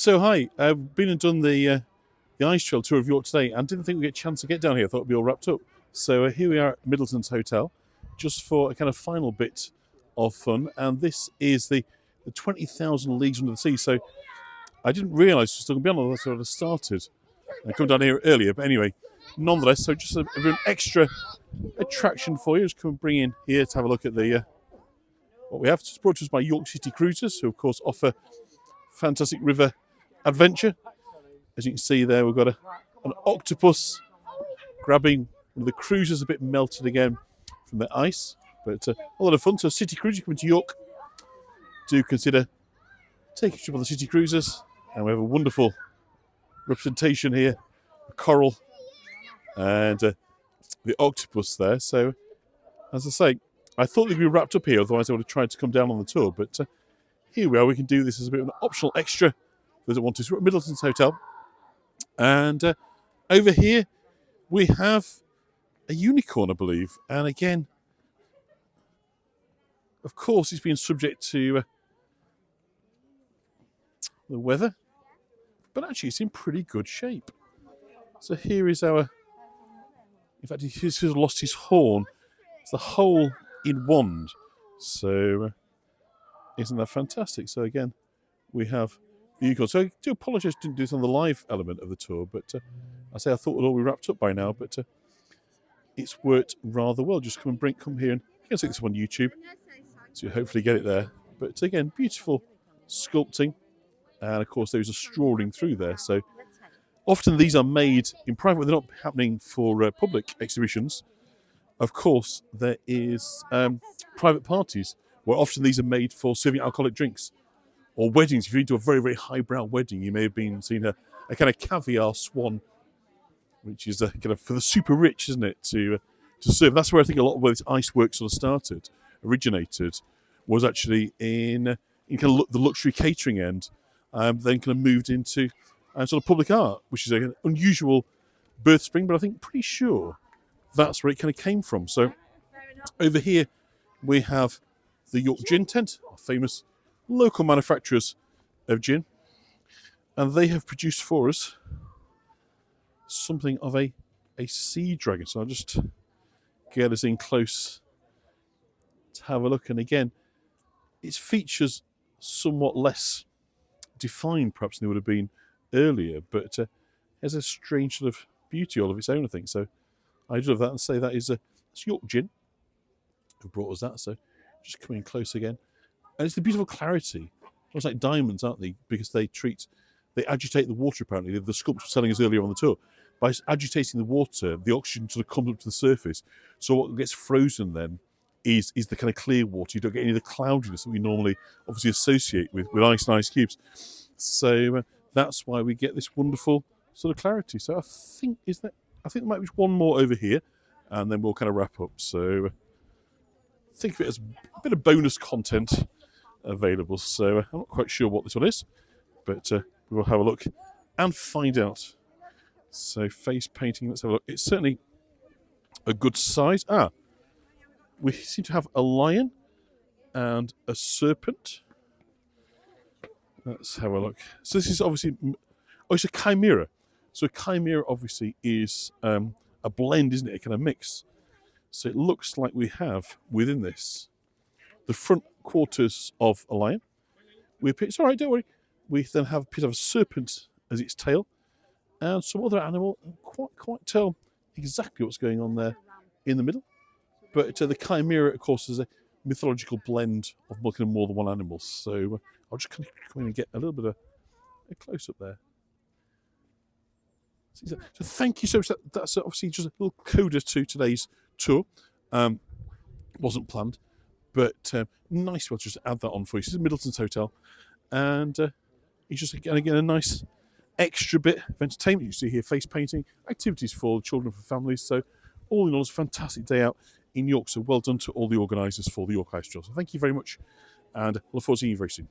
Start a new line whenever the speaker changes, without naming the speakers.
So hi, I've been and done the ice trail tour of York today, and didn't think we'd get a chance to get down here. I thought it'd be all wrapped up. So here we are at Middletons Hotel, just for a kind of final bit of fun. And this is the 20,000 Leagues Under the Sea. So I didn't realise just looking beyond all that, I would have started. I come down here earlier, but anyway, nonetheless. So just an extra attraction for you. Just come and bring in here to have a look at the what we have. It's brought to us by York City Cruises, who of course offer fantastic river adventure. As you can see there, we've got an octopus grabbing one of the cruisers, a bit melted again from the ice, but a lot of fun. So City Cruise, you come into York, do consider taking a trip on the City Cruisers, and we have a wonderful representation here, a coral and the octopus there. So as I say, I thought they'd be wrapped up here, otherwise I would have tried to come down on the tour, but here we are. We can do this as a bit of an optional extra for those that want to. So we're at Middletons Hotel, and over here we have a unicorn, I believe, and again, of course, it's been subject to the weather, but actually it's in pretty good shape. So here is our, in fact, he's lost his horn. It's the hole in wand. So isn't that fantastic? So again, we have the unicorn. So I do apologise, didn't do this on the live element of the tour, but I thought it would all be wrapped up by now, but it's worked rather well. Just come here, and you can see this on YouTube, so you hopefully get it there. But again, beautiful sculpting, and of course there's a straw ring through there. So often these are made in private, they're not happening for public exhibitions. Of course, there is private parties where often these are made for serving alcoholic drinks, or weddings. If you do a very, very highbrow wedding, you may have seen a kind of caviar swan, which is kind of for the super rich, isn't it, to serve. That's where I think a lot of where this ice work sort of originated, was actually in kind of the luxury catering end, then kind of moved into sort of public art, which is an unusual birth spring, but I think pretty sure that's where it kind of came from. So over here we have the York Gin Tent, our famous local manufacturers of gin, and they have produced for us something of a sea dragon. So I'll just get us in close to have a look. And again, its features somewhat less defined perhaps than they would have been earlier, but has a strange sort of beauty all of its own, I think. So I do love that, and say that is it's York Gin who brought us that. So just coming close again, and it's the beautiful clarity. Almost like diamonds, aren't they? Because they agitate the water. Apparently, the sculptor was telling us earlier on the tour, by agitating the water, the oxygen sort of comes up to the surface. So what gets frozen then is the kind of clear water. You don't get any of the cloudiness that we normally obviously associate with ice and ice cubes. So that's why we get this wonderful sort of clarity. So I think there might be one more over here, and then we'll kind of wrap up. So think of it as a bit of bonus content available. So I'm not quite sure what this one is, but we will have a look and find out. So face painting, let's have a look. It's certainly a good size. We seem to have a lion and a serpent. Let's have a look. So this is obviously, it's a chimera. So a chimera obviously is a blend, isn't it? A kind of mix. So it looks like we have within this the front quarters of a lion. It's all right, don't worry. We then have a piece of a serpent as its tail, and some other animal. Quite tell exactly what's going on there in the middle. But the chimera, of course, is a mythological blend of more than one animal. So I'll just come in and get a little bit of a close up there. So thank you so much. That's obviously just a little coda to today's tour. Wasn't planned, but nice to just add that on for you. This is Middletons Hotel, and it's just again a nice extra bit of entertainment. You see here face painting, activities for children, for families. So all in all, it's a fantastic day out in York. So well done to all the organisers for the York Ice Trail. So thank you very much, and I look forward to seeing you very soon.